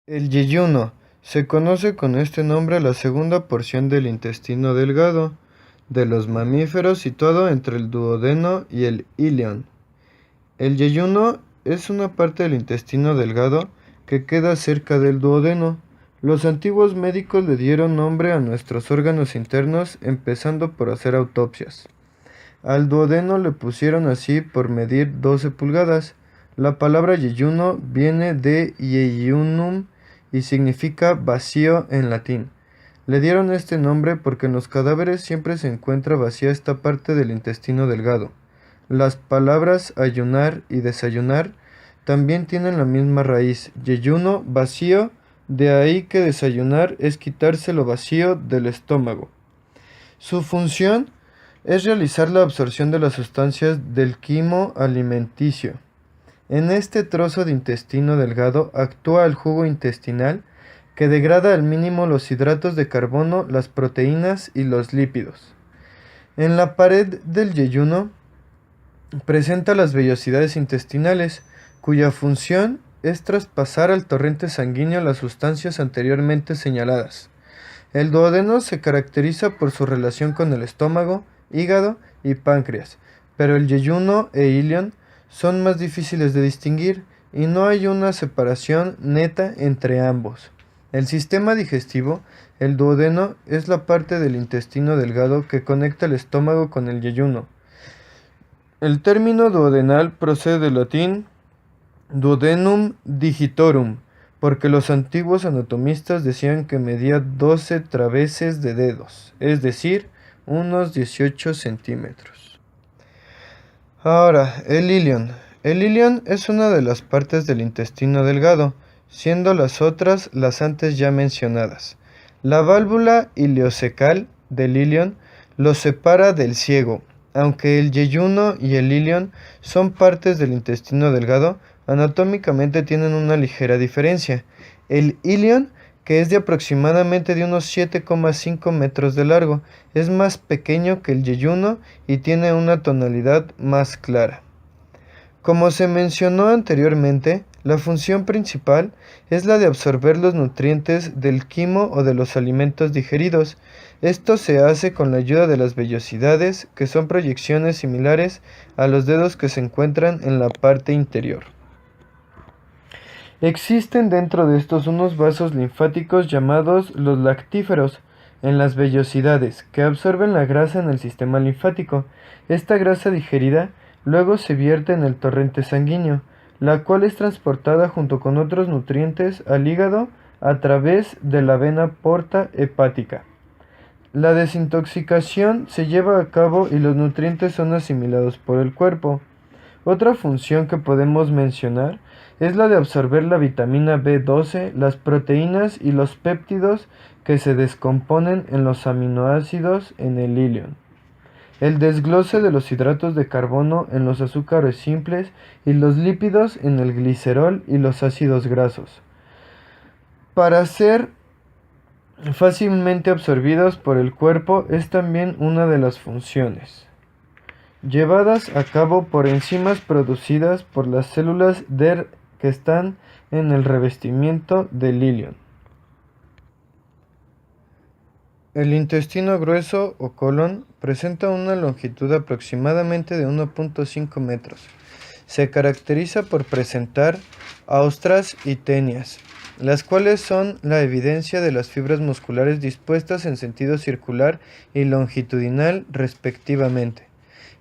El yeyuno. Se conoce con este nombre a la segunda porción del intestino delgado de los mamíferos situado entre el duodeno y el ilion. El yeyuno es una parte del intestino delgado que queda cerca del duodeno. Los antiguos médicos le dieron nombre a nuestros órganos internos empezando por hacer autopsias. Al duodeno le pusieron así por medir 12 pulgadas. La palabra yeyuno viene de yeyunum y significa vacío en latín. Le dieron este nombre porque en los cadáveres siempre se encuentra vacía esta parte del intestino delgado. Las palabras ayunar y desayunar también tienen la misma raíz, yeyuno, vacío, de ahí que desayunar es quitarse lo vacío del estómago. Su función es realizar la absorción de las sustancias del quimo alimenticio. En este trozo de intestino delgado actúa el jugo intestinal que degrada al mínimo los hidratos de carbono, las proteínas y los lípidos. En la pared del yeyuno presenta las vellosidades intestinales, cuya función es traspasar al torrente sanguíneo las sustancias anteriormente señaladas. El duodeno se caracteriza por su relación con el estómago, hígado y páncreas, pero el yeyuno e ilion son más difíciles de distinguir y no hay una separación neta entre ambos. El sistema digestivo, el duodeno, es la parte del intestino delgado que conecta el estómago con el yeyuno. El término duodenal procede del latín duodenum digitorum, porque los antiguos anatomistas decían que medía 12 traveses de dedos, es decir, unos 18 centímetros. Ahora, el ilion. El ilion es una de las partes del intestino delgado, siendo las otras las antes ya mencionadas. La válvula ileocecal del ilion lo separa del ciego. Aunque el yeyuno y el ilion son partes del intestino delgado, anatómicamente tienen una ligera diferencia. El ilion, que es de aproximadamente de unos 7,5 metros de largo, es más pequeño que el yeyuno y tiene una tonalidad más clara. Como se mencionó anteriormente, la función principal es la de absorber los nutrientes del quimo o de los alimentos digeridos. Esto se hace con la ayuda de las vellosidades, que son proyecciones similares a los dedos que se encuentran en la parte interior. Existen dentro de estos unos vasos linfáticos llamados los lactíferos en las vellosidades, que absorben la grasa en el sistema linfático. Esta grasa digerida luego se vierte en el torrente sanguíneo, la cual es transportada junto con otros nutrientes al hígado a través de la vena porta hepática. La desintoxicación se lleva a cabo y los nutrientes son asimilados por el cuerpo. Otra función que podemos mencionar es la de absorber la vitamina B12, las proteínas y los péptidos que se descomponen en los aminoácidos en el ilion. El desglose de los hidratos de carbono en los azúcares simples y los lípidos en el glicerol y los ácidos grasos, para ser fácilmente absorbidos por el cuerpo, es también una de las funciones llevadas a cabo por enzimas producidas por las células DER que están en el revestimiento del ilion. El intestino grueso o colon presenta una longitud aproximadamente de 1,5 metros. Se caracteriza por presentar austras y tenias, las cuales son la evidencia de las fibras musculares dispuestas en sentido circular y longitudinal respectivamente.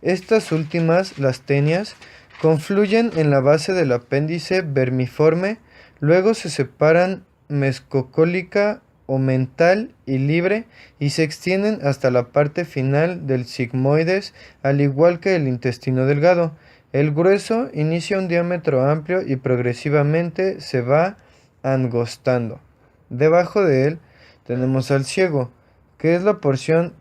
Estas últimas, las tenias, confluyen en la base del apéndice vermiforme, luego se separan mesocólica o mental y libre y se extienden hasta la parte final del sigmoides, al igual que el intestino delgado. El grueso inicia un diámetro amplio y progresivamente se va angostando. Debajo de él tenemos al ciego, que es la porción,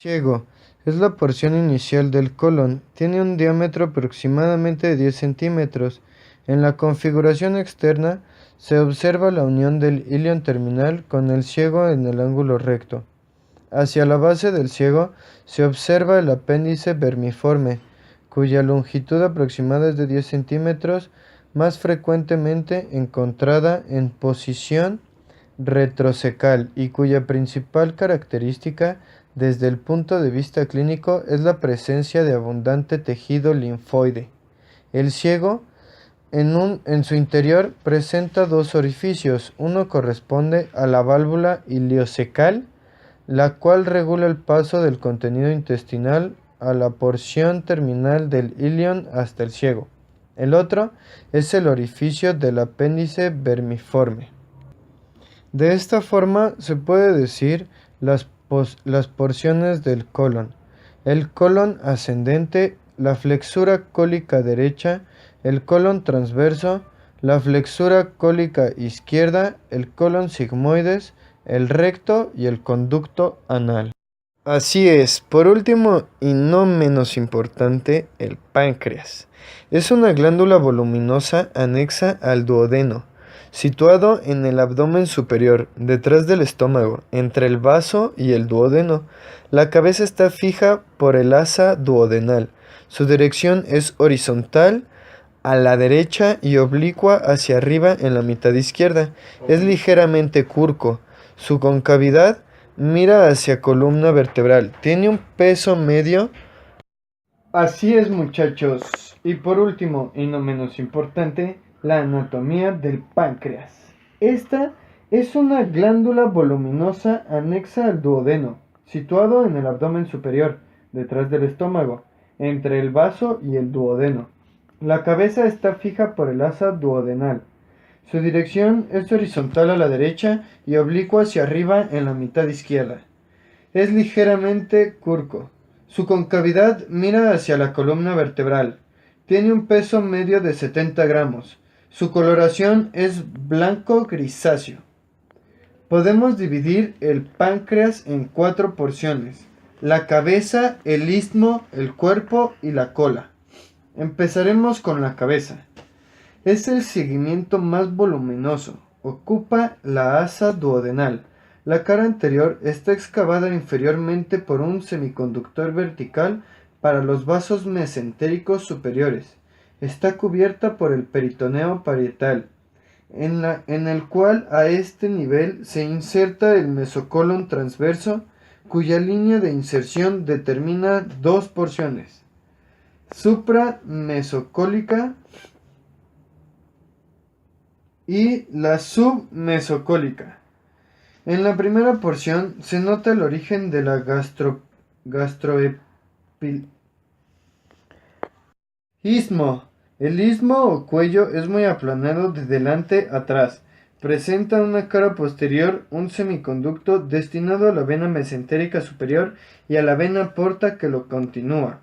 ciego. Es la porción inicial del colon. Tiene un diámetro aproximadamente de 10 centímetros. En la configuración externa se observa la unión del ilion terminal con el ciego en el ángulo recto. Hacia la base del ciego se observa el apéndice vermiforme, cuya longitud aproximada es de 10 centímetros, más frecuentemente encontrada en posición retrocecal y cuya principal característica desde el punto de vista clínico es la presencia de abundante tejido linfoide. El ciego en su interior presenta dos orificios. Uno corresponde a la válvula ileocecal, la cual regula el paso del contenido intestinal a la porción terminal del ilion hasta el ciego. El otro es el orificio del apéndice vermiforme. De esta forma se puede decir las porciones del colon: el colon ascendente, la flexura cólica derecha, el colon transverso, la flexura cólica izquierda, el colon sigmoides, el recto y el conducto anal. Así es, por último y no menos importante, el páncreas. Es una glándula voluminosa anexa al duodeno, situado en el abdomen superior, detrás del estómago, entre el vaso y el duodeno. La cabeza está fija por el asa duodenal. Su dirección es horizontal a la derecha y oblicua hacia arriba en la mitad izquierda. Es ligeramente curco. Su concavidad mira hacia columna vertebral. Tiene un peso medio. Así es, muchachos. Y por último, y no menos importante, la anatomía del páncreas. Esta es una glándula voluminosa anexa al duodeno, situado en el abdomen superior, detrás del estómago, entre el vaso y el duodeno. La cabeza está fija por el asa duodenal. Su dirección es horizontal a la derecha y oblicua hacia arriba en la mitad izquierda. Es ligeramente curco. Su concavidad mira hacia la columna vertebral. Tiene un peso medio de 70 gramos. Su coloración es blanco grisáceo. Podemos dividir el páncreas en 4 porciones: la cabeza, el istmo, el cuerpo y la cola. Empezaremos con la cabeza. Es el segmento más voluminoso. Ocupa la asa duodenal. La cara anterior está excavada inferiormente por un semiconductor vertical para los vasos mesentéricos superiores. Está cubierta por el peritoneo parietal, en el cual a este nivel se inserta el mesocolon transverso, cuya línea de inserción determina dos porciones: supramesocólica y la submesocólica. En la primera porción se nota el origen de la istmo. El istmo o cuello es muy aplanado de delante a atrás. Presenta una cara posterior, un semiconducto destinado a la vena mesentérica superior y a la vena porta que lo continúa.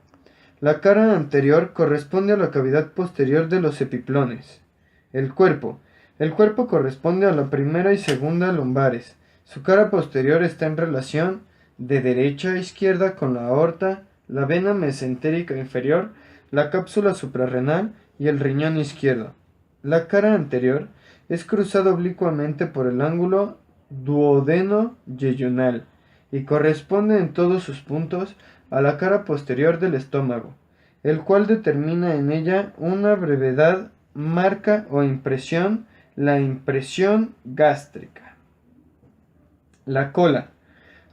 La cara anterior corresponde a la cavidad posterior de los epiplones. El cuerpo. El cuerpo corresponde a la primera y segunda lumbares. Su cara posterior está en relación de derecha a izquierda con la aorta, la vena mesentérica inferior, la cápsula suprarrenal y el riñón izquierdo. La cara anterior es cruzada oblicuamente por el ángulo duodeno-yeyunal y corresponde en todos sus puntos a la cara posterior del estómago, el cual determina en ella una brevedad, marca o impresión, la impresión gástrica. La cola.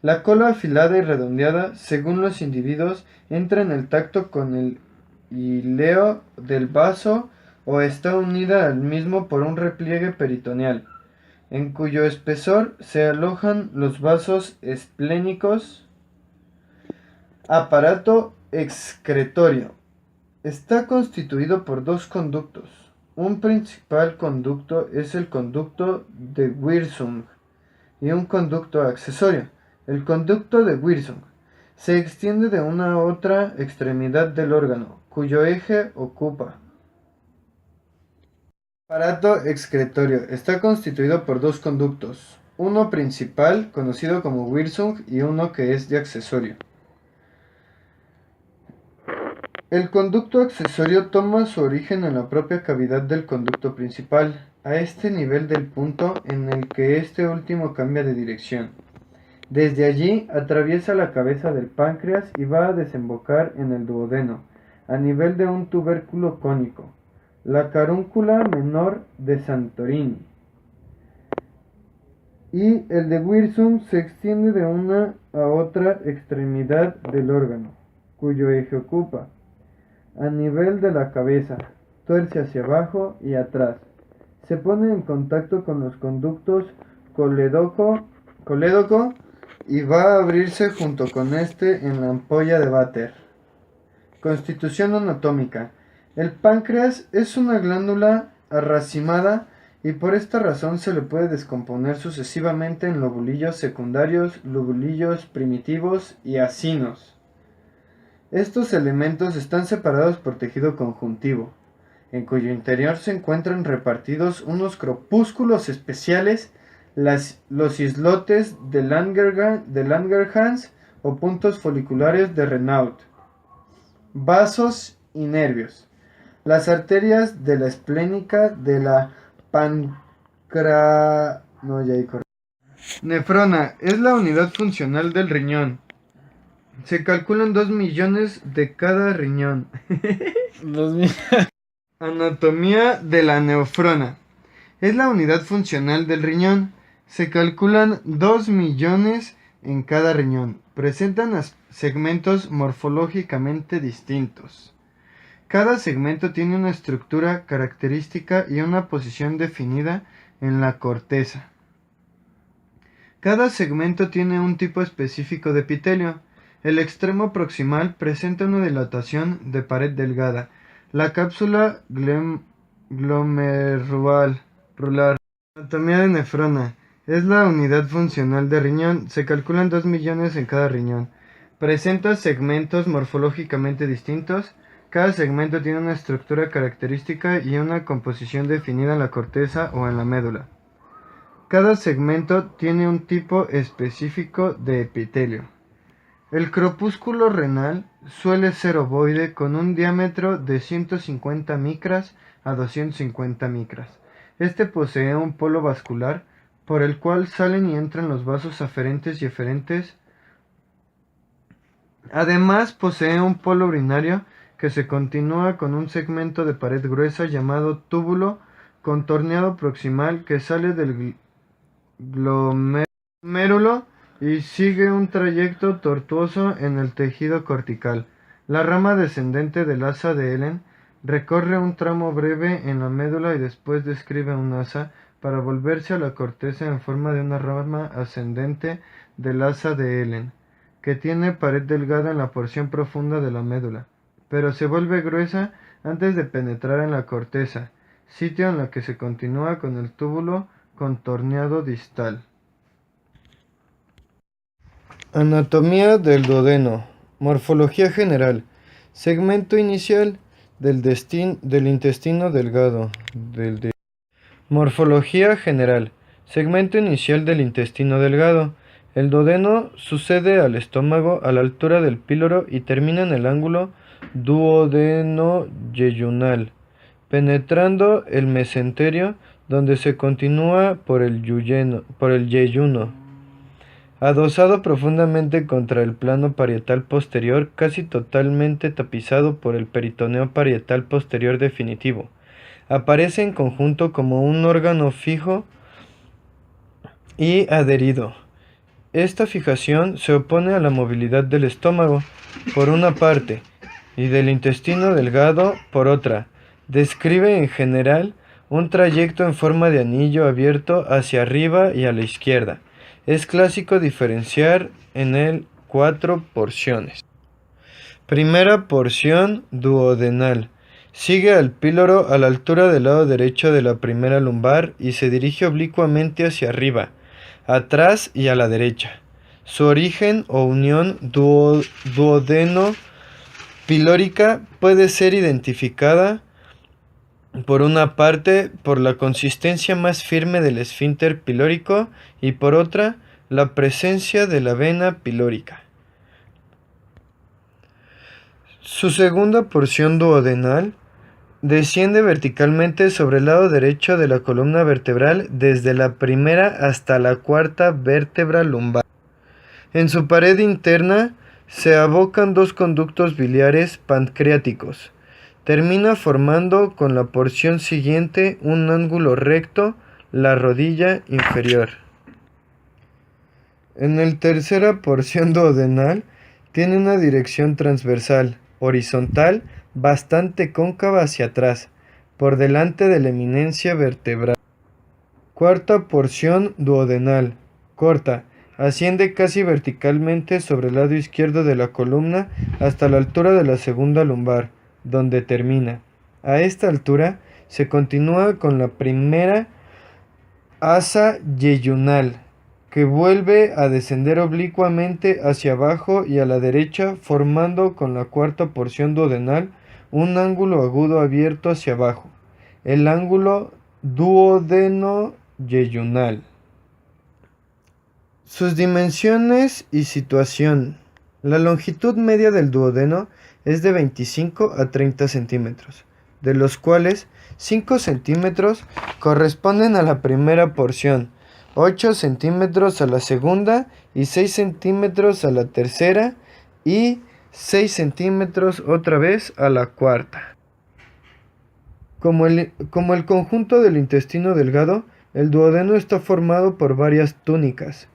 La cola afilada y redondeada, según los individuos, entra en el tacto con el ileo del vaso o está unida al mismo por un repliegue peritoneal, en cuyo espesor se alojan los vasos esplénicos. Aparato excretorio. Está constituido por dos conductos. Un principal conducto es el conducto de Wirsung y un conducto accesorio. El conducto de Wirsung se extiende de una a otra extremidad del órgano, cuyo eje ocupa. Aparato excretorio. Está constituido por dos conductos. Uno principal, conocido como Wirsung, y uno que es de accesorio. El conducto accesorio toma su origen en la propia cavidad del conducto principal, a este nivel del punto en el que este último cambia de dirección. Desde allí atraviesa la cabeza del páncreas y va a desembocar en el duodeno, a nivel de un tubérculo cónico. la carúncula menor de Santorini. Y el de Wirsum se extiende de una a otra extremidad del órgano, cuyo eje ocupa, a nivel de la cabeza, tuerce hacia abajo y atrás. Se pone en contacto con los conductos colédoco y va a abrirse junto con este en la ampolla de váter. Constitución anatómica. El páncreas es una glándula racimada y por esta razón se le puede descomponer sucesivamente en lobulillos secundarios, lobulillos primitivos y acinos. Estos elementos están separados por tejido conjuntivo, en cuyo interior se encuentran repartidos unos corpúsculos especiales, los islotes de Langerhans o puntos foliculares de Renaud, vasos y nervios, las arterias de la esplénica, de la nefrona es la unidad funcional del riñón. Se calculan 2 millones de cada riñón. Anatomía de la nefrona. Es la unidad funcional del riñón. Se calculan 2 millones en cada riñón. Presentan segmentos morfológicamente distintos. Cada segmento tiene una estructura característica y una posición definida en la corteza. Cada segmento tiene un tipo específico de epitelio. El extremo proximal presenta una dilatación de pared delgada. La cápsula glomerular. Anatomía de nefrona. Es la unidad funcional de riñón. Se calculan 2 millones en cada riñón. Presenta segmentos morfológicamente distintos. Cada segmento tiene una estructura característica y una composición definida en la corteza o en la médula. Cada segmento tiene un tipo específico de epitelio. El corpúsculo renal suele ser ovoide con un diámetro de 150 micras a 250 micras. Este posee un polo vascular por el cual salen y entran los vasos aferentes y eferentes. Además posee un polo urinario que se continúa con un segmento de pared gruesa llamado túbulo contorneado proximal que sale del glomérulo y sigue un trayecto tortuoso en el tejido cortical. La rama descendente del asa de Helen recorre un tramo breve en la médula y después describe un asa para volverse a la corteza en forma de una rama ascendente del asa de Helen, que tiene pared delgada en la porción profunda de la médula, pero se vuelve gruesa antes de penetrar en la corteza, sitio en la que se continúa con el túbulo contorneado distal. Anatomía del duodeno. Morfología general. Segmento inicial del intestino delgado. Morfología general. Segmento inicial del intestino delgado. El duodeno sucede al estómago a la altura del píloro y termina en el ángulo duodeno-yeyunal, penetrando el mesenterio, donde se continúa por el yeyuno, adosado profundamente contra el plano parietal posterior, casi totalmente tapizado por el peritoneo parietal posterior definitivo. Aparece en conjunto como un órgano fijo y adherido. Esta fijación se opone a la movilidad del estómago, por una parte, y del intestino delgado, por otra. Describe en general un trayecto en forma de anillo abierto hacia arriba y a la izquierda. Es clásico diferenciar en él 4 porciones. Primera porción duodenal. Sigue al píloro a la altura del lado derecho de la primera lumbar y se dirige oblicuamente hacia arriba, atrás y a la derecha. Su origen o unión duodeno-pilórica puede ser identificada por una parte por la consistencia más firme del esfínter pilórico y por otra la presencia de la vena pilórica. Su segunda porción duodenal desciende verticalmente sobre el lado derecho de la columna vertebral desde la primera hasta la cuarta vértebra lumbar. En su pared interna se abocan 2 conductos biliares pancreáticos, Termina formando con la porción siguiente un ángulo recto, la rodilla inferior. En la tercera porción duodenal tiene una dirección transversal, horizontal, bastante cóncava hacia atrás, por delante de la eminencia vertebral. Cuarta porción duodenal, corta, asciende casi verticalmente sobre el lado izquierdo de la columna hasta la altura de la segunda lumbar, donde termina. A esta altura se continúa con la primera asa yeyunal, que vuelve a descender oblicuamente hacia abajo y a la derecha, formando con la cuarta porción duodenal un ángulo agudo abierto hacia abajo, el ángulo duodeno-yeyunal. Sus dimensiones y situación. La longitud media del duodeno es de 25 a 30 centímetros, de los cuales 5 centímetros corresponden a la primera porción, 8 centímetros a la segunda y 6 centímetros a la tercera y 6 centímetros otra vez a la cuarta. Como el conjunto del intestino delgado, el duodeno está formado por varias túnicas,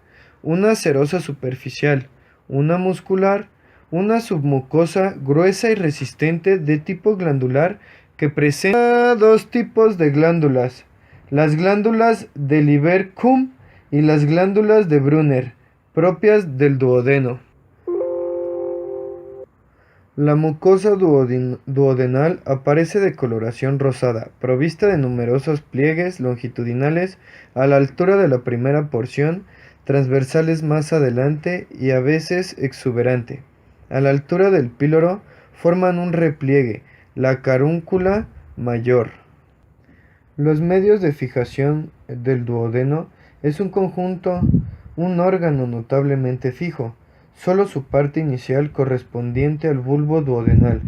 una serosa superficial, una muscular, una submucosa gruesa y resistente de tipo glandular que presenta dos tipos de glándulas, las glándulas de Lieberkühn y las glándulas de Brunner, propias del duodeno. La mucosa duodenal aparece de coloración rosada, provista de numerosos pliegues longitudinales a la altura de la primera porción, transversales más adelante y a veces exuberante. A la altura del píloro forman un repliegue, la carúncula mayor. Los medios de fijación del duodeno es un conjunto, un órgano notablemente fijo, solo su parte inicial correspondiente al bulbo duodenal,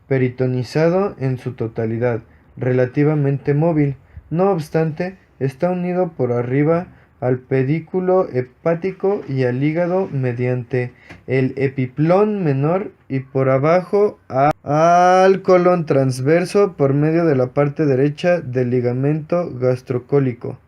peritonizado en su totalidad, relativamente móvil. No obstante, está unido por arriba al pedículo hepático y al hígado mediante el epiplón menor y por abajo al colon transverso por medio de la parte derecha del ligamento gastrocólico.